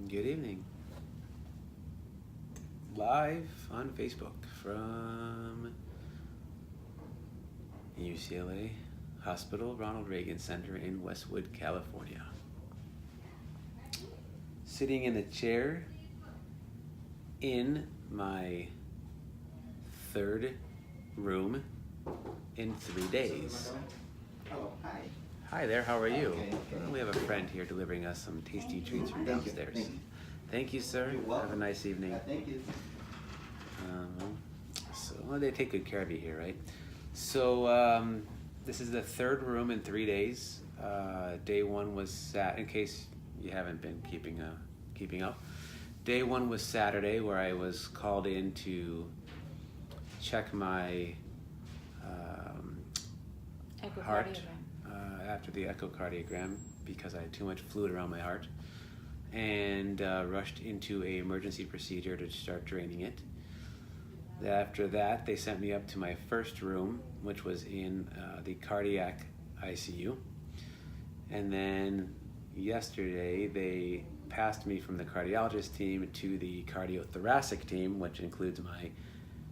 Good evening. Live on Facebook from UCLA Hospital Ronald Reagan Center in Westwood, California. Sitting in a chair in my third room in 3 days. Oh, hi. Hi there, how are you? Okay. Well, we have a friend here delivering us some tasty treats from Thank you, downstairs. thank you. Thank you, sir. You're welcome. Have a nice evening. Thank you. Well, they take good care of you here, right? So this is the third room in 3 days. Day one was in case you haven't been keeping up. Day one was Saturday, where I was called in to check my heart after the echocardiogram because I had too much fluid around my heart, and rushed into a emergency procedure to start draining it. After that, they sent me up to my first room, which was in the cardiac ICU. And then yesterday, they passed me from the cardiologist team to the cardiothoracic team, which includes my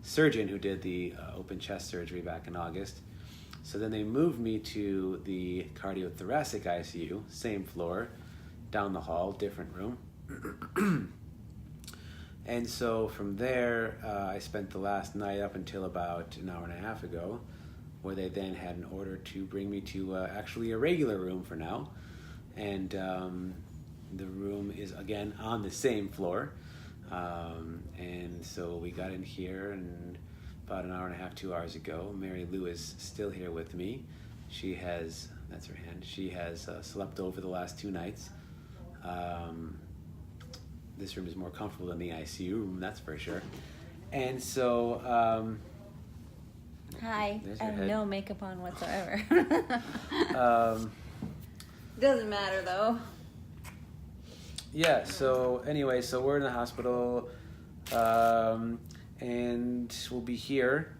surgeon who did the open chest surgery back in August. So then they moved me to the cardiothoracic ICU, same floor, down the hall, different room. And so from there, I spent the last night up until about an hour and a half ago, where they then had an order to bring me to actually a regular room for now. And the room is, again, on the same floor. And so we got in here, and about an hour and a half, 2 hours ago, Mary Lou is still here with me. She has, that's her hand, she has slept over the last 2 nights. This room is more comfortable than the ICU room, that's for sure. And so, hi, I have head. no makeup on whatsoever. Doesn't matter though. Yeah, so anyway, so we're in the hospital, and we'll be here,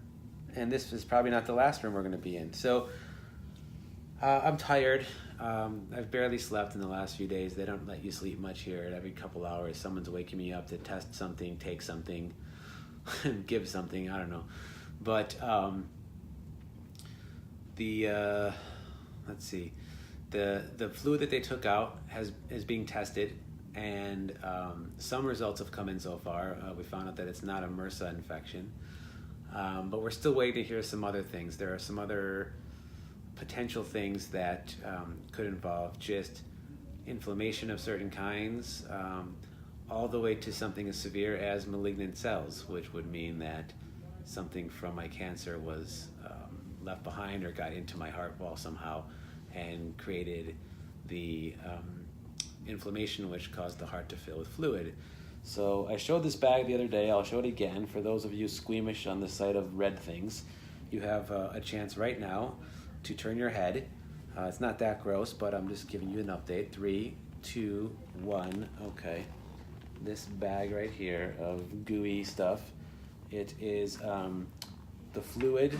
and this is probably not the last room we're going to be in. So I'm tired. I've barely slept in the last few days. They don't let you sleep much here. Every couple hours, someone's waking me up to test something, take something, give something. I don't know. But let's see. The fluid that they took out is being tested, and some results have come in so far. We found out that it's not a MRSA infection, but we're still waiting to hear some other things. There are some other potential things that could involve just inflammation of certain kinds, all the way to something as severe as malignant cells, which would mean that something from my cancer was left behind or got into my heart wall somehow and created the inflammation which caused the heart to fill with fluid. So I showed this bag the other day. I'll show it again. For those of you squeamish on the sight of red things, you have a chance right now to turn your head. It's not that gross, but I'm just giving you an update. 3, 2, 1. Okay. This bag right here of gooey stuff, it is the fluid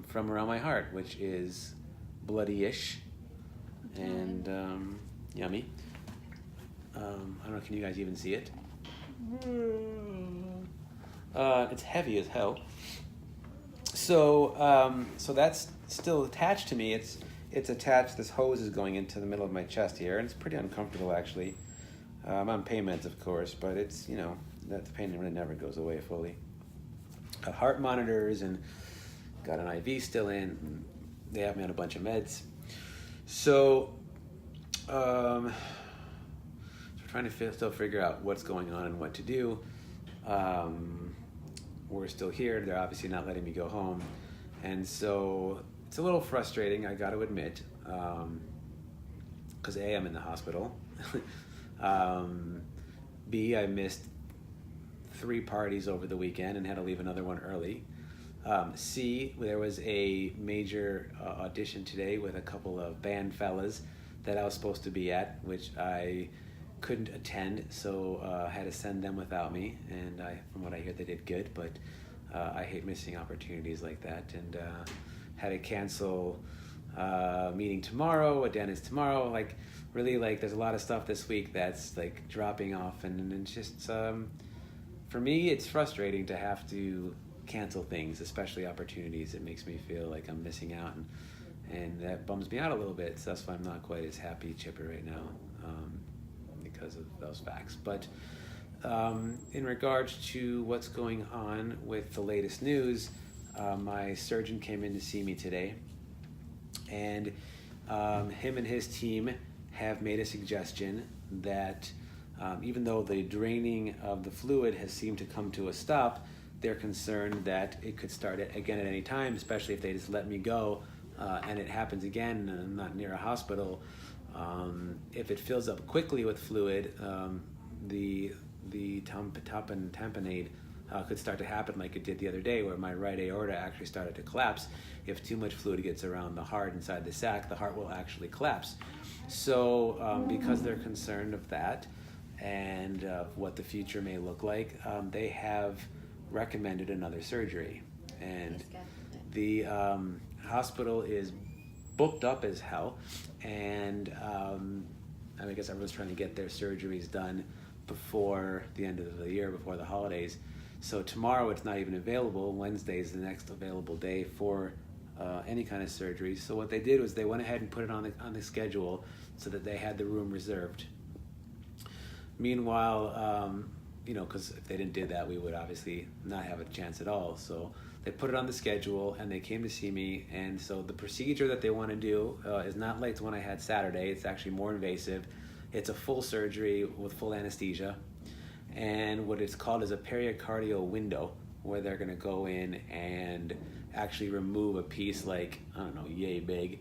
from around my heart, which is bloody-ish and yummy. I don't know, can you guys even see it? It's heavy as hell. So that's still attached to me. It's attached. This hose is going into the middle of my chest here, and it's pretty uncomfortable actually. I'm on pain meds, of course, but it's, that the pain really never goes away fully. Got heart monitors and got an IV still in. And they have me on a bunch of meds. So, we're trying to still figure out what's going on and what to do. We're still here. They're obviously not letting me go home. And so it's a little frustrating, I got to admit, because A, I'm in the hospital. B, I missed 3 parties over the weekend and had to leave another one early. C, there was a major audition today with a couple of band fellas that I was supposed to be at, which I couldn't attend, so I had to send them without me, and from what I hear, they did good, but I hate missing opportunities like that, and had to cancel meeting tomorrow, a dentist tomorrow. Like, really, like, there's a lot of stuff this week that's like dropping off, and it's just for me, it's frustrating to have to cancel things, especially opportunities. It makes me feel like I'm missing out, and that bums me out a little bit. So that's why I'm not quite as happy, chipper right now, because of those facts. But in regards to what's going on with the latest news, my surgeon came in to see me today, and him and his team have made a suggestion that even though the draining of the fluid has seemed to come to a stop, they're concerned that it could start again at any time, especially if they just let me go and it happens again and I'm not near a hospital. If it fills up quickly with fluid, the tamponade could start to happen like it did the other day, where my right aorta actually started to collapse. If too much fluid gets around the heart inside the sac, the heart will actually collapse. So because they're concerned of that and what the future may look like, they have recommended another surgery. And the hospital is booked up as hell, and I guess everyone's trying to get their surgeries done before the end of the year, before the holidays. So tomorrow it's not even available. Wednesday is the next available day for any kind of surgery. So what they did was they went ahead and put it on the schedule so that they had the room reserved. Meanwhile, because if they didn't do that, we would obviously not have a chance at all. So they put it on the schedule, and they came to see me. And so the procedure that they want to do is not like the one I had Saturday. It's actually more invasive. It's a full surgery with full anesthesia. And what it's called is a pericardial window, where they're going to go in and actually remove a piece like, I don't know, yay big,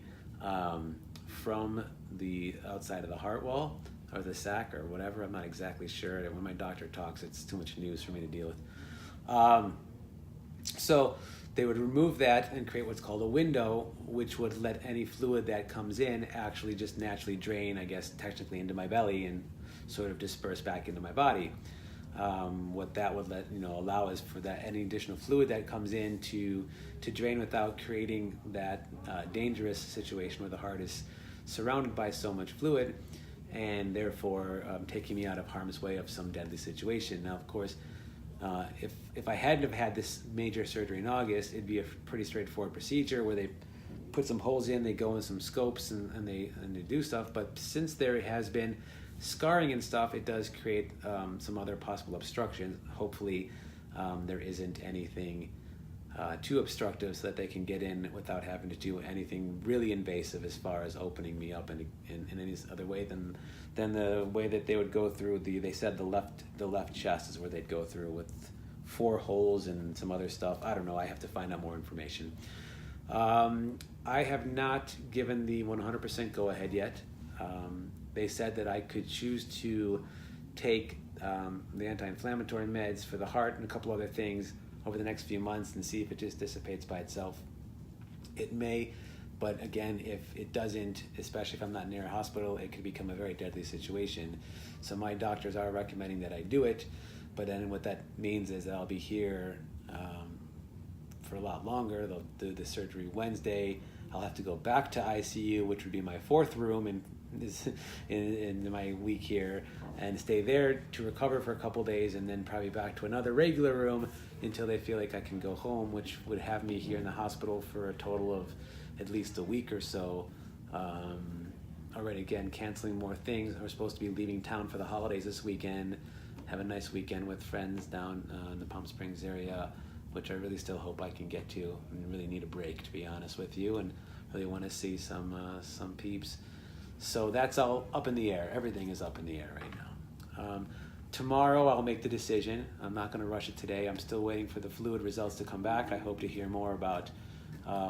from the outside of the heart wall or the sac or whatever. I'm not exactly sure. When my doctor talks, it's too much news for me to deal with. So they would remove that and create what's called a window, which would let any fluid that comes in actually just naturally drain, I guess, technically into my belly and sort of disperse back into my body. What that would allow is for that any additional fluid that comes in to drain without creating that dangerous situation where the heart is surrounded by so much fluid, and therefore taking me out of harm's way of some deadly situation. Now, of course, if I hadn't have had this major surgery in August, it'd be a pretty straightforward procedure where they put some holes in, they go in some scopes, and they do stuff. But since there has been scarring and stuff, it does create some other possible obstructions. Hopefully there isn't anything too obstructive so that they can get in without having to do anything really invasive as far as opening me up in any other way than the way that they would go through they said the left chest is where they'd go through with 4 holes and some other stuff. I don't know, I have to find out more information. I have not given the 100% go ahead yet. They said that I could choose to take the anti-inflammatory meds for the heart and a couple other things over the next few months and see if it just dissipates by itself. It may, but again, if it doesn't, especially if I'm not near a hospital, it could become a very deadly situation. So my doctors are recommending that I do it, but then what that means is that I'll be here for a lot longer. They'll do the surgery Wednesday. I'll have to go back to ICU, which would be my 4th room in my week here, and stay there to recover for a couple days, and then probably back to another regular room until they feel like I can go home, which would have me here in the hospital for a total of at least a week or so. Already, again, canceling more things. We're supposed to be leaving town for the holidays this weekend, have a nice weekend with friends down in the Palm Springs area, which I really still hope I can get to. I really need a break, to be honest with you, and really want to see some peeps. So that's all up in the air. Everything is up in the air right now. Tomorrow I'll make the decision. I'm not going to rush it today. I'm still waiting for the fluid results to come back. I hope to hear more about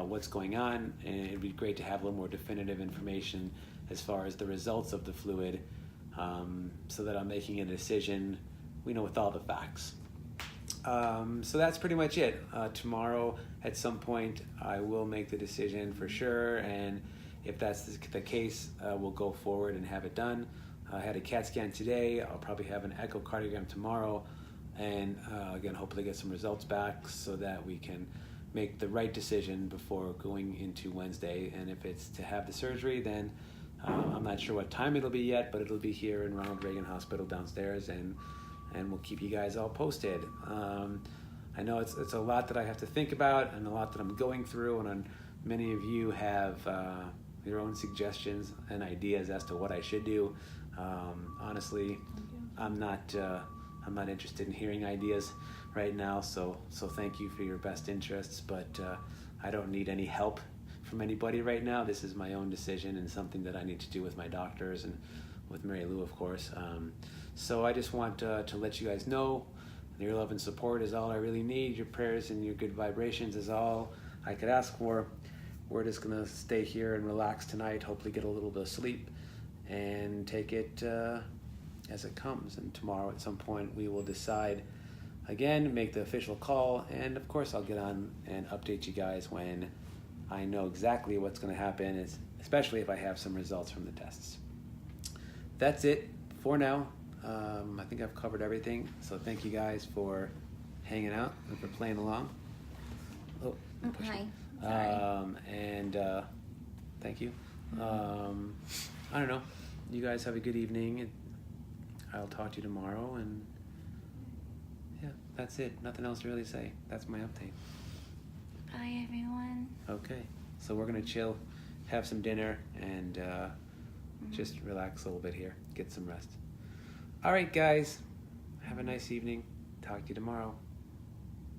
what's going on, and it'd be great to have a little more definitive information as far as the results of the fluid, so that I'm making a decision, with all the facts. So that's pretty much it. Tomorrow at some point I will make the decision for sure, and if that's the case, we'll go forward and have it done. I had a CAT scan today. I'll probably have an echocardiogram tomorrow, and again, hopefully get some results back so that we can make the right decision before going into Wednesday. And if it's to have the surgery, then I'm not sure what time it'll be yet, but it'll be here in Ronald Reagan Hospital downstairs, and we'll keep you guys all posted. I know it's a lot that I have to think about and a lot that I'm going through, and many of you have your own suggestions and ideas as to what I should do. Honestly, I'm not interested in hearing ideas right now, so thank you for your best interests, but I don't need any help from anybody right now. This is my own decision and something that I need to do with my doctors and with Mary Lou, of course. So I just want to let you guys know your love and support is all I really need. Your prayers and your good vibrations is all I could ask for. We're just going to stay here and relax tonight, hopefully get a little bit of sleep, and take it as it comes. And tomorrow at some point we will decide again, make the official call, and of course I'll get on and update you guys when I know exactly what's going to happen, especially if I have some results from the tests. That's it for now. I think I've covered everything, so thank you guys for hanging out and for playing along. Oh, Hi. and thank you. I don't know. You guys have a good evening, and I'll talk to you tomorrow, and yeah, that's it. Nothing else to really say. That's my update. Bye, everyone. Okay, so we're gonna chill, have some dinner, and just relax a little bit here, get some rest. All right, guys, have a nice evening. Talk to you tomorrow.